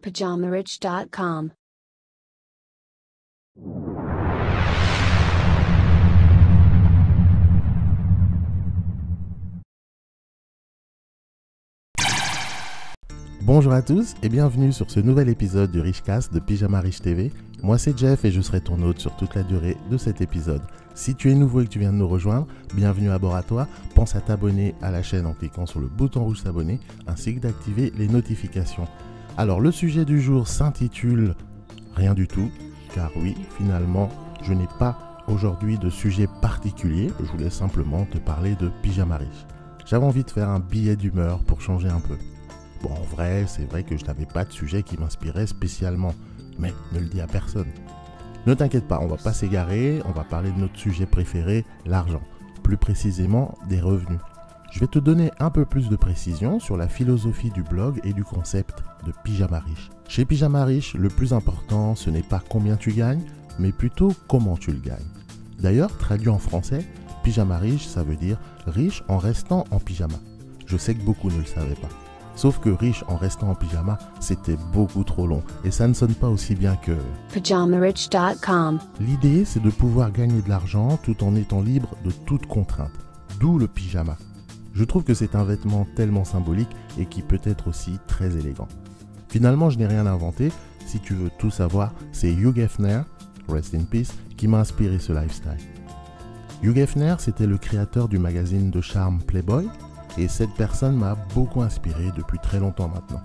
PajamaRich.com. Bonjour à tous et bienvenue sur ce nouvel épisode du Richcast de Pyjama Rich TV. Moi c'est Jeff et je serai ton hôte sur toute la durée de cet épisode. Si tu es nouveau et que tu viens de nous rejoindre, bienvenue à bord à toi. Pense à t'abonner à la chaîne en cliquant sur le bouton rouge s'abonner ainsi que d'activer les notifications. Alors le sujet du jour s'intitule Rien du tout, car oui, finalement, je n'ai pas aujourd'hui de sujet particulier. Je voulais simplement te parler de Pyjama Rich. J'avais envie de faire un billet d'humeur pour changer un peu. Bon, en vrai, c'est vrai que je n'avais pas de sujet qui m'inspirait spécialement, mais ne le dis à personne. Ne t'inquiète pas, on va pas s'égarer, on va parler de notre sujet préféré, l'argent, plus précisément des revenus. Je vais te donner un peu plus de précision sur la philosophie du blog et du concept de Pyjama Rich. Chez Pyjama Rich, le plus important, ce n'est pas combien tu gagnes, mais plutôt comment tu le gagnes. D'ailleurs, traduit en français, Pyjama Rich, ça veut dire riche en restant en pyjama. Je sais que beaucoup ne le savaient pas. Sauf que riche en restant en pyjama, c'était beaucoup trop long et ça ne sonne pas aussi bien que PajamaRich.com. L'idée, c'est de pouvoir gagner de l'argent tout en étant libre de toute contrainte, d'où le pyjama. Je trouve que c'est un vêtement tellement symbolique et qui peut être aussi très élégant. Finalement, je n'ai rien inventé. Si tu veux tout savoir, c'est Hugh Hefner, rest in peace, qui m'a inspiré ce lifestyle. Hugh Hefner, c'était le créateur du magazine de charme Playboy. Et cette personne m'a beaucoup inspiré depuis très longtemps maintenant.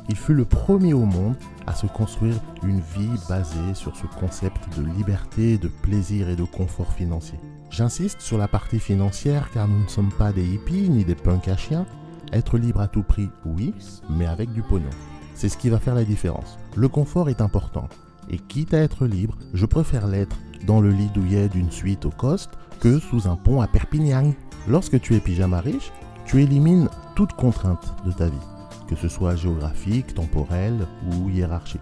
Il fut le premier au monde à se construire une vie basée sur ce concept de liberté, de plaisir et de confort financier. J'insiste sur la partie financière car nous ne sommes pas des hippies ni des punks à chiens. Être libre à tout prix, oui, mais avec du pognon. C'est ce qui va faire la différence. Le confort est important. Et quitte à être libre, je préfère l'être dans le lit douillet d'une suite au Coste que sous un pont à Perpignan. Lorsque tu es pyjama riche, tu élimines toute contrainte de ta vie, que ce soit géographique, temporelle ou hiérarchique.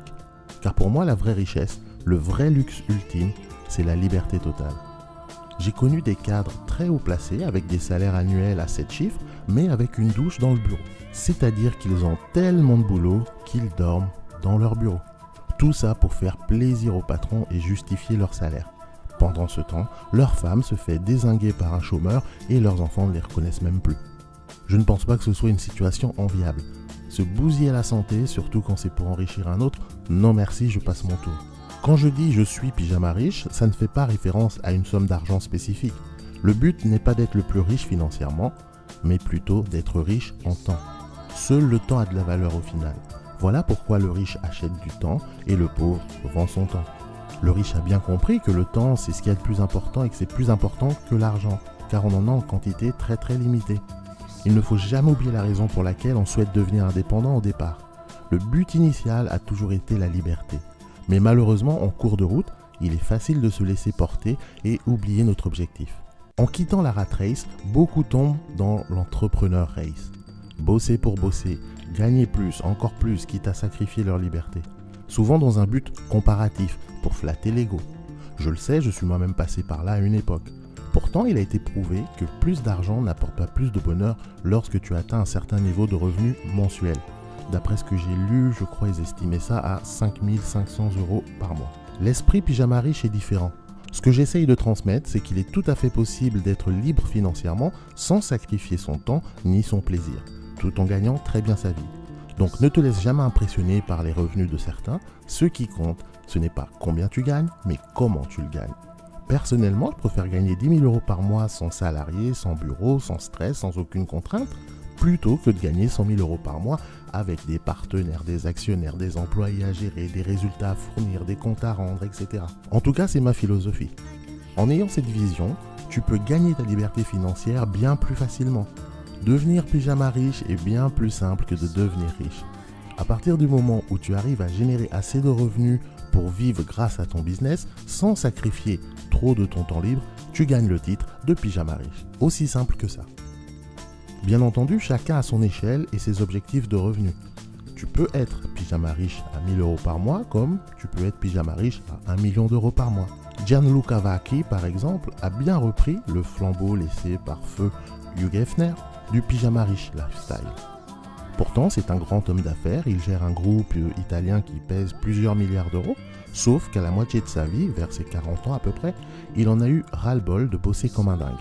Car pour moi, la vraie richesse, le vrai luxe ultime, c'est la liberté totale. J'ai connu des cadres très haut placés avec des salaires annuels à 7 chiffres, mais avec une douche dans le bureau. C'est-à-dire qu'ils ont tellement de boulot qu'ils dorment dans leur bureau. Tout ça pour faire plaisir au patron et justifier leur salaire. Pendant ce temps, leur femme se fait dézinguer par un chômeur et leurs enfants ne les reconnaissent même plus. Je ne pense pas que ce soit une situation enviable. Se bousiller la santé, surtout quand c'est pour enrichir un autre, non merci, je passe mon tour. Quand je dis je suis pyjama riche, ça ne fait pas référence à une somme d'argent spécifique. Le but n'est pas d'être le plus riche financièrement, mais plutôt d'être riche en temps. Seul le temps a de la valeur au final. Voilà pourquoi le riche achète du temps et le pauvre vend son temps. Le riche a bien compris que le temps, c'est ce qu'il y a de plus important et que c'est plus important que l'argent, car on en a en quantité très très limitée. Il ne faut jamais oublier la raison pour laquelle on souhaite devenir indépendant au départ. Le but initial a toujours été la liberté. Mais malheureusement, en cours de route, il est facile de se laisser porter et oublier notre objectif. En quittant la rat race, beaucoup tombent dans l'entrepreneur race. Bosser pour bosser, gagner plus, encore plus, quitte à sacrifier leur liberté. Souvent dans un but comparatif, pour flatter l'ego. Je le sais, je suis moi-même passé par là à une époque. Pourtant, il a été prouvé que plus d'argent n'apporte pas plus de bonheur lorsque tu atteins un certain niveau de revenu mensuel. D'après ce que j'ai lu, je crois qu'ils estimaient ça à 5 500 € par mois. L'esprit pyjama riche est différent. Ce que j'essaye de transmettre, c'est qu'il est tout à fait possible d'être libre financièrement sans sacrifier son temps ni son plaisir, tout en gagnant très bien sa vie. Donc ne te laisse jamais impressionner par les revenus de certains. Ce qui compte, ce n'est pas combien tu gagnes, mais comment tu le gagnes. Personnellement, je préfère gagner 10 000 € par mois sans salarié, sans bureau, sans stress, sans aucune contrainte, plutôt que de gagner 100 000 € par mois avec des partenaires, des actionnaires, des employés à gérer, des résultats à fournir, des comptes à rendre, etc. En tout cas, c'est ma philosophie. En ayant cette vision, tu peux gagner ta liberté financière bien plus facilement. Devenir pyjama riche est bien plus simple que de devenir riche. À partir du moment où tu arrives à générer assez de revenus pour vivre grâce à ton business sans sacrifier trop de ton temps libre, tu gagnes le titre de pyjama riche. Aussi simple que ça. Bien entendu, chacun a son échelle et ses objectifs de revenus. Tu peux être pyjama riche à 1 000 € par mois comme tu peux être pyjama riche à 1 million d'euros par mois. Gianluca Vacchi, par exemple, a bien repris le flambeau laissé par feu Hugh Hefner du pyjama riche lifestyle. Pourtant, c'est un grand homme d'affaires, il gère un groupe italien qui pèse plusieurs milliards d'euros, sauf qu'à la moitié de sa vie, vers ses 40 ans à peu près, il en a eu ras-le-bol de bosser comme un dingue.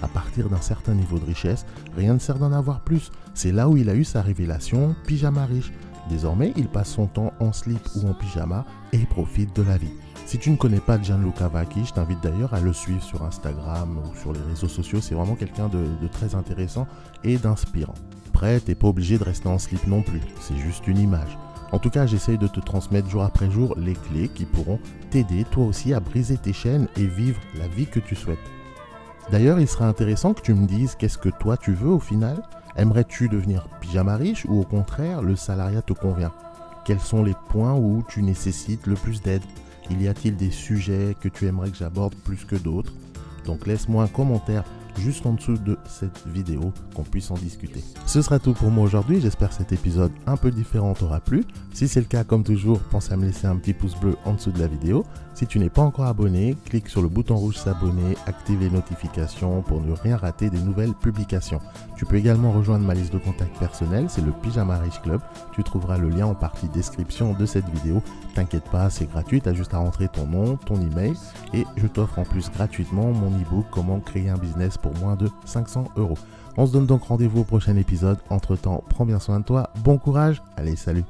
À partir d'un certain niveau de richesse, rien ne sert d'en avoir plus. C'est là où il a eu sa révélation pyjama riche. Désormais, il passe son temps en slip ou en pyjama et profite de la vie. Si tu ne connais pas Gianluca Vacchi, je t'invite d'ailleurs à le suivre sur Instagram ou sur les réseaux sociaux. C'est vraiment quelqu'un de très intéressant et d'inspirant. Après, t'es pas obligé de rester en slip non plus, c'est juste une image. En tout cas, j'essaye de te transmettre jour après jour les clés qui pourront t'aider toi aussi à briser tes chaînes et vivre la vie que tu souhaites. D'ailleurs, il serait intéressant que tu me dises qu'est-ce que toi tu veux au final. Aimerais-tu devenir pyjama riche ou au contraire, le salariat te convient? Quels sont les points où tu nécessites le plus d'aide? Y a-t-il des sujets que tu aimerais que j'aborde plus que d'autres? Donc laisse-moi un commentaire juste en dessous de cette vidéo qu'on puisse en discuter. Ce sera tout pour moi aujourd'hui, j'espère que cet épisode un peu différent t'aura plu. Si c'est le cas, comme toujours, pense à me laisser un petit pouce bleu en dessous de la vidéo. Si tu n'es pas encore abonné, clique sur le bouton rouge s'abonner, active les notifications pour ne rien rater des nouvelles publications. Tu peux également rejoindre ma liste de contacts personnels, c'est le Pyjama Riche Club. Tu trouveras le lien en partie description de cette vidéo. T'inquiète pas, c'est gratuit, tu as juste à rentrer ton nom, ton email et je t'offre en plus gratuitement mon e-book Comment créer un business pour moins de 500 €. On se donne donc rendez-vous au prochain épisode. Entre temps, prends bien soin de toi, bon courage, allez salut.